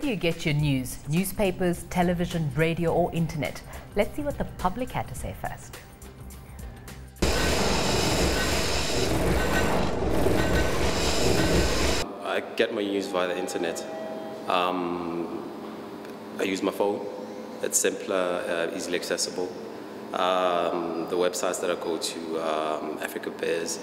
do you get your news? Newspapers, television, radio or internet? Let's see what the public had to say first. I get my news via the internet. I use my phone. It's simpler, easily accessible. The websites that I go to, Africa Biz,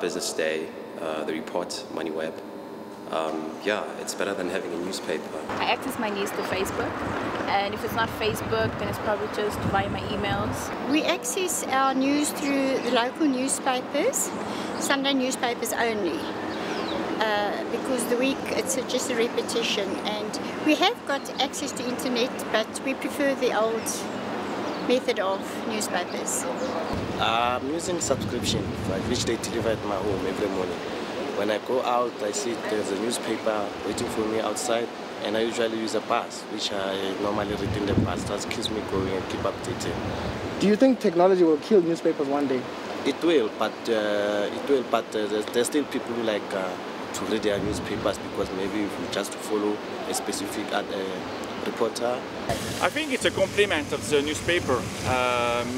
Business Day, The Report, MoneyWeb. Yeah, it's better than having a newspaper. I access my news through Facebook, and if it's not Facebook, then it's probably just via my emails. We access our news through the local newspapers, Sunday newspapers only, because the week it's just a repetition, and we have got access to internet, but we prefer the old method of newspapers. I'm using subscription, which they deliver at my home every morning. When I go out, I see there's a newspaper waiting for me outside, and I usually use a bus, which I normally read in the bus. That keeps me going and keep updated. Do you think technology will kill newspapers one day? It will, but there's still people who like to read their newspapers because maybe if you just follow a specific reporter. I think it's a complement of the newspaper.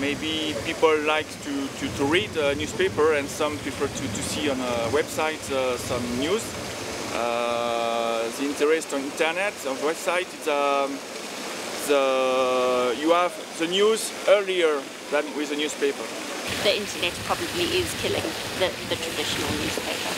Maybe people like to read a newspaper, and some prefer to see on a website some news. The interest on internet, on the website, you have the news earlier than with the newspaper. The internet probably is killing the traditional newspaper.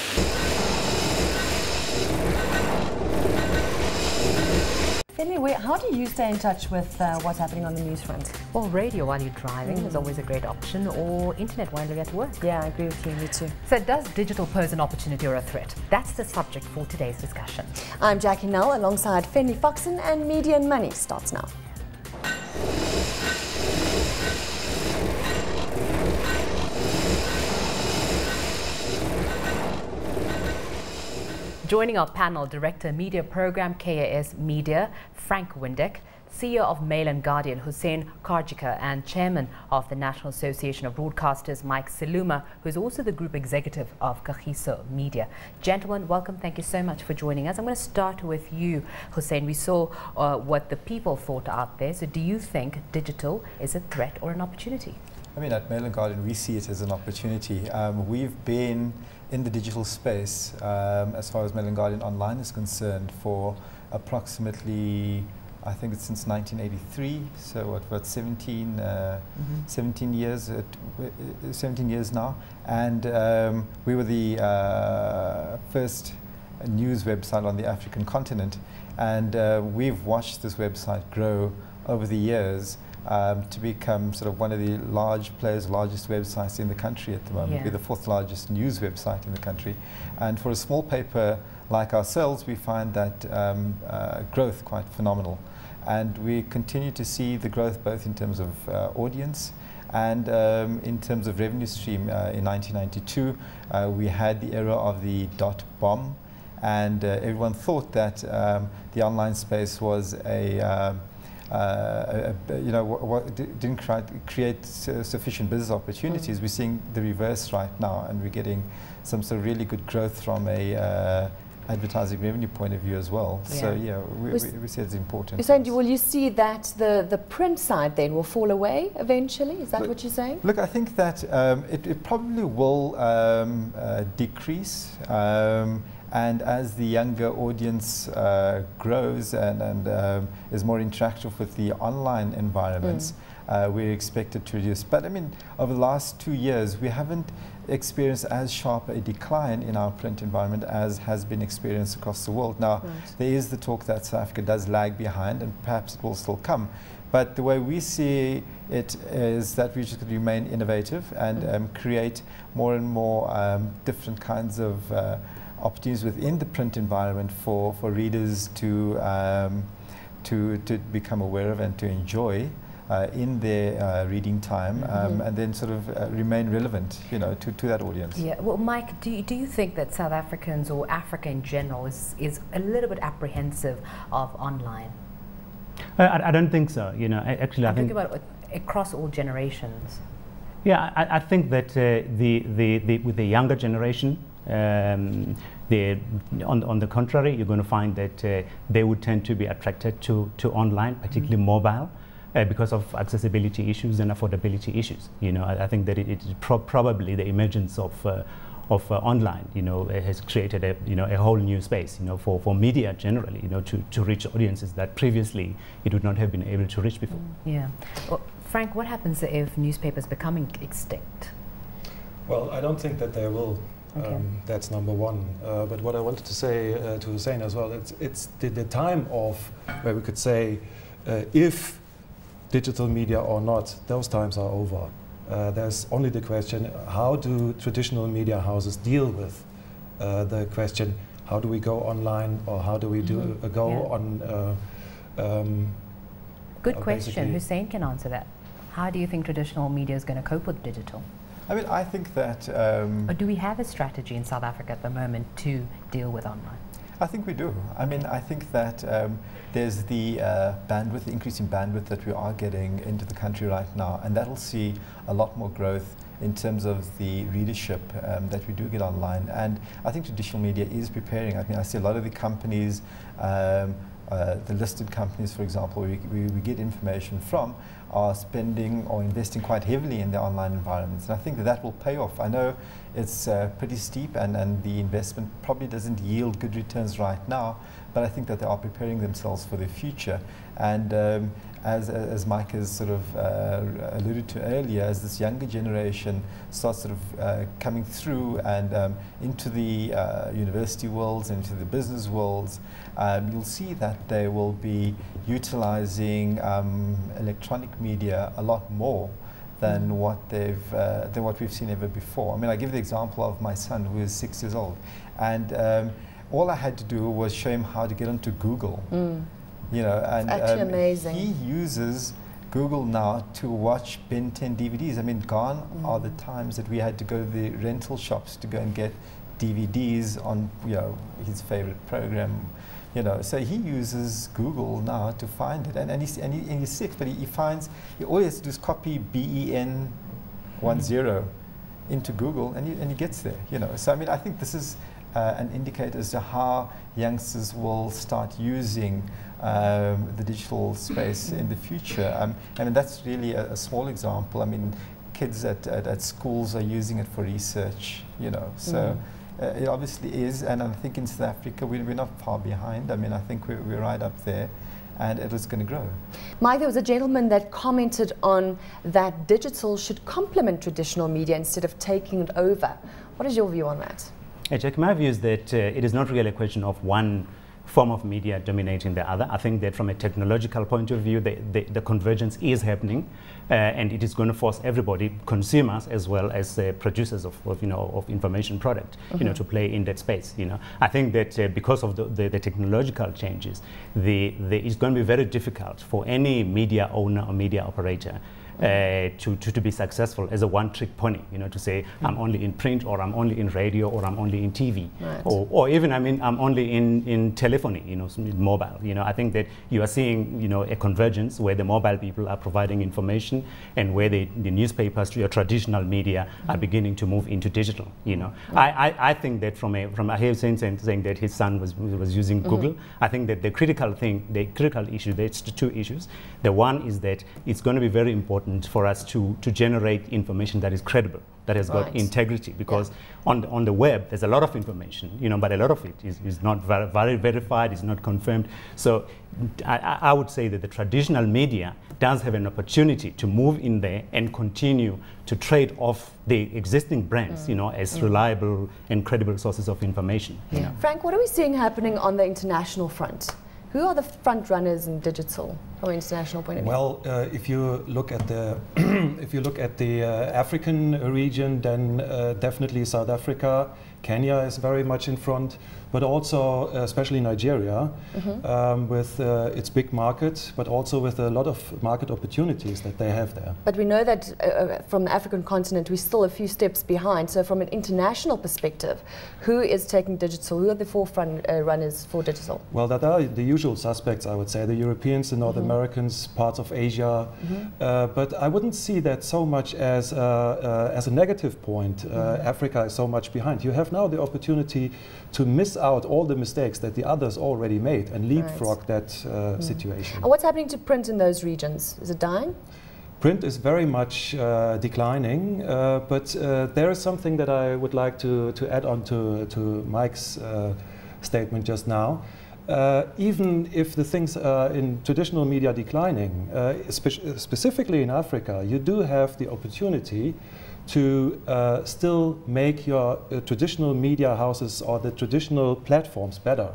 Anyway, how do you stay in touch with what's happening on the news front? Well, radio while you're driving is always a great option, or internet while you're at work. Yeah, I agree with you, me too. So does digital pose an opportunity or a threat? That's the subject for today's discussion. I'm Jackie Null alongside Fenley Foxon, and Media and Money starts now. Joining our panel, Director Media Program, KAS Media, Frank Windeck, CEO of Mail and Guardian, Hussein Karjika, and Chairman of the National Association of Broadcasters, Mike Saluma, who is also the Group Executive of Kagiso Media. Gentlemen, welcome. Thank you so much for joining us. I'm going to start with you, Hussein. We saw what the people thought out there. So do you think digital is a threat or an opportunity? I mean, at Mail and Guardian, we see it as an opportunity. We've been in the digital space, as far as Mail and Guardian Online is concerned, for approximately, I think it's since 1983, so what 17 years, 17 years now, and we were the first news website on the African continent, and we've watched this website grow over the years to become sort of one of the largest websites in the country at the moment. Yeah. We're the 4th largest news website in the country, and for a small paper like ourselves, we find that growth quite phenomenal. And we continue to see the growth both in terms of audience and in terms of revenue stream. In 1992, we had the era of the dot bomb, and everyone thought that the online space was didn't create sufficient business opportunities. We're seeing the reverse right now, and we're getting some sort of really good growth from a advertising revenue point of view as well. Yeah. So yeah, we see it's important. You're saying, will you see that the print side then will fall away eventually? Is that what you're saying? Look, I think that it probably will decrease. And as the younger audience grows and is more interactive with the online environments, we're expected to reduce. But I mean, over the last 2 years, we haven't experienced as sharp a decline in our print environment as has been experienced across the world. Now, there is the talk that South Africa does lag behind, and perhaps it will still come. But the way we see it is that we just remain innovative and create more and more different kinds of opportunities within the print environment for readers to become aware of and to enjoy in their reading time, and then sort of remain relevant, you know, to that audience. Yeah. Well, Mike, do you think that South Africans or Africa in general is a little bit apprehensive of online? I don't think so. You know, actually, I think about across all generations. Yeah, I think that with the younger generation, On the contrary, you're going to find that they would tend to be attracted to online, particularly mobile, because of accessibility issues and affordability issues. You know, I think that it is probably the emergence of online, you know, has created a whole new space, you know, for media generally, you know, to reach audiences that previously it would not have been able to reach before. Yeah. Well, Frank, what happens if newspapers becoming extinct? Well, I don't think that they will. Okay. That's number one. But what I wanted to say to Hussein as well, it's the time of where we could say if digital media or not, those times are over. There's only the question, how do traditional media houses deal with the question, how do we go online, or how do we go on... Good question. Hussein can answer that. How do you think traditional media is going to cope with digital? I mean, I think that... or do we have a strategy in South Africa at the moment to deal with online? I think we do. I mean, I think that there's the bandwidth, the increase in bandwidth that we are getting into the country right now, and that'll see a lot more growth in terms of the readership that we do get online. And I think traditional media is preparing. I mean, I see a lot of the companies, the listed companies, for example, we get information from, are spending or investing quite heavily in their online environments. And I think that will pay off. I know it's pretty steep and the investment probably doesn't yield good returns right now, but I think that they are preparing themselves for the future. And as Mike has sort of alluded to earlier, as this younger generation starts sort of coming through and into the university worlds, into the business worlds, you'll see that they will be utilizing electronic media a lot more than what we've seen ever before. I mean, I give the example of my son, who is 6 years old, and all I had to do was show him how to get onto Google. You know, and actually amazing. He uses Google now to watch Ben 10 DVDs. I mean, gone are the times that we had to go to the rental shops to go and get DVDs on, you know, his favorite program. You know, so he uses Google now to find it, and he's 6, but he finds, he always just copy BEN 10 into Google, and he gets there. You know, so I mean, I think this is an indicator as to how youngsters will start using the digital space in the future. I mean, that's really a small example. I mean, kids at schools are using it for research. You know, so. It obviously is, and I think in South Africa we're not far behind. I mean, I think we're right up there, and it is going to grow. Mike, there was a gentleman that commented on that digital should complement traditional media instead of taking it over. What is your view on that? Hey, Jack, my view is that it is not really a question of one form of media dominating the other. I think that from a technological point of view, the convergence is happening, and it is going to force everybody, consumers as well as producers of information product, you know, to play in that space. You know, I think that because of the technological changes, it's going to be very difficult for any media owner or media operator to be successful as a one-trick pony, you know, to say I'm only in print, or I'm only in radio, or I'm only in TV, or even I'm only in telephony, you know, mobile. You know, I think that you are seeing, you know, a convergence where the mobile people are providing information, and where the newspapers, your traditional media, are beginning to move into digital. You know, I think that from I hear saying that his son was using Google. I think that the critical issue, there's two issues. The one is that it's going to be very important for us to generate information that is credible, that has got integrity, because on the web there's a lot of information, you know, but a lot of it is not very verified, is not confirmed. So I would say that the traditional media does have an opportunity to move in there and continue to trade off the existing brands, you know, as reliable and credible sources of information. You know. Frank, what are we seeing happening on the international front? Who are the front runners in digital from an international point of view? Well, if you look at the African region, then definitely South Africa. Kenya is very much in front, but also especially Nigeria with its big market, but also with a lot of market opportunities that they have there. But we know that from the African continent we're still a few steps behind. So from an international perspective, who is taking digital? Who are the forefront runners for digital? Well, that are the usual suspects, I would say, the Europeans, the North Americans, parts of Asia. But I wouldn't see that so much as a negative point. Africa is so much behind. You have now the opportunity to miss out all the mistakes that the others already made and leapfrog that situation. And what's happening to print in those regions? Is it dying? Print is very much declining, but there is something that I would like to add on to Mike's statement just now. Even if the things in traditional media declining, specifically in Africa, you do have the opportunity to still make your traditional media houses or the traditional platforms better.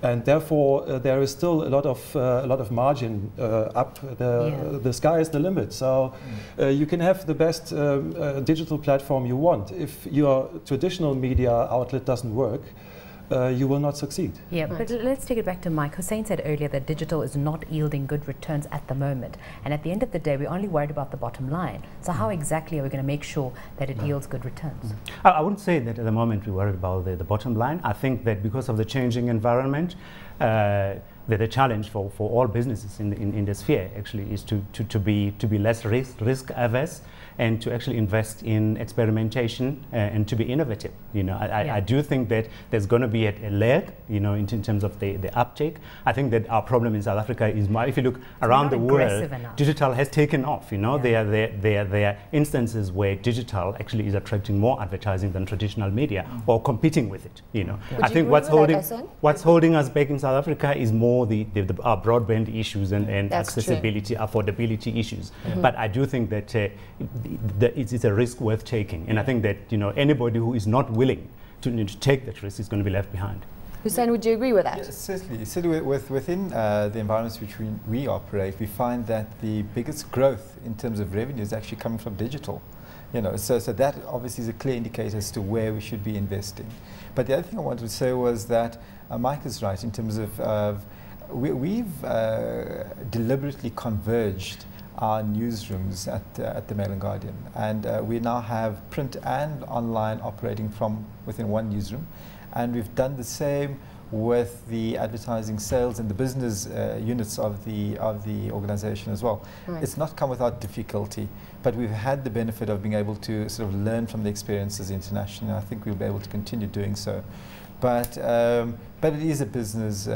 And therefore, there is still a lot of margin up. The sky is the limit. So you can have the best digital platform you want. If your traditional media outlet doesn't work, you will not succeed. Yeah, but let's take it back to Mike. Hussein said earlier that digital is not yielding good returns at the moment. And at the end of the day, we're only worried about the bottom line. So how exactly are we going to make sure that it yields good returns? I wouldn't say that at the moment we're worried about the bottom line. I think that because of the changing environment, the challenge for all businesses in the sphere actually is to be less risk averse and to actually invest in experimentation and to be innovative. You know, I do think that there's going to be a lag, you know, in terms of the uptake. I think that our problem in South Africa is more, if you look around the world, digital has taken off. You know, there are instances where digital actually is attracting more advertising than traditional media or competing with it. You know, I think what's holding us back in South Africa is more our broadband issues and accessibility, affordability issues. But I do think that it's a risk worth taking, and I think that, you know, anybody who is not willing to take that risk is going to be left behind. Hussein, would you agree with that? Yes, certainly. Certainly within the environments which we operate, we find that the biggest growth in terms of revenue is actually coming from digital. You know, so that obviously is a clear indicator as to where we should be investing. But the other thing I wanted to say was that Mike is right in terms of we've deliberately converged our newsrooms at the Mail and Guardian, and we now have print and online operating from within one newsroom, and we've done the same with the advertising sales and the business units of the organization as well. It's not come without difficulty, but we've had the benefit of being able to sort of learn from the experiences internationally. I think we'll be able to continue doing so. But it is a business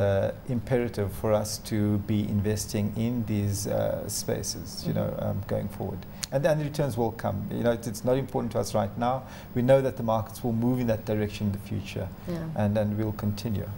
imperative for us to be investing in these spaces, you know, going forward. And then the returns will come. You know, it's not important to us right now. We know that the markets will move in that direction in the future, and we'll continue.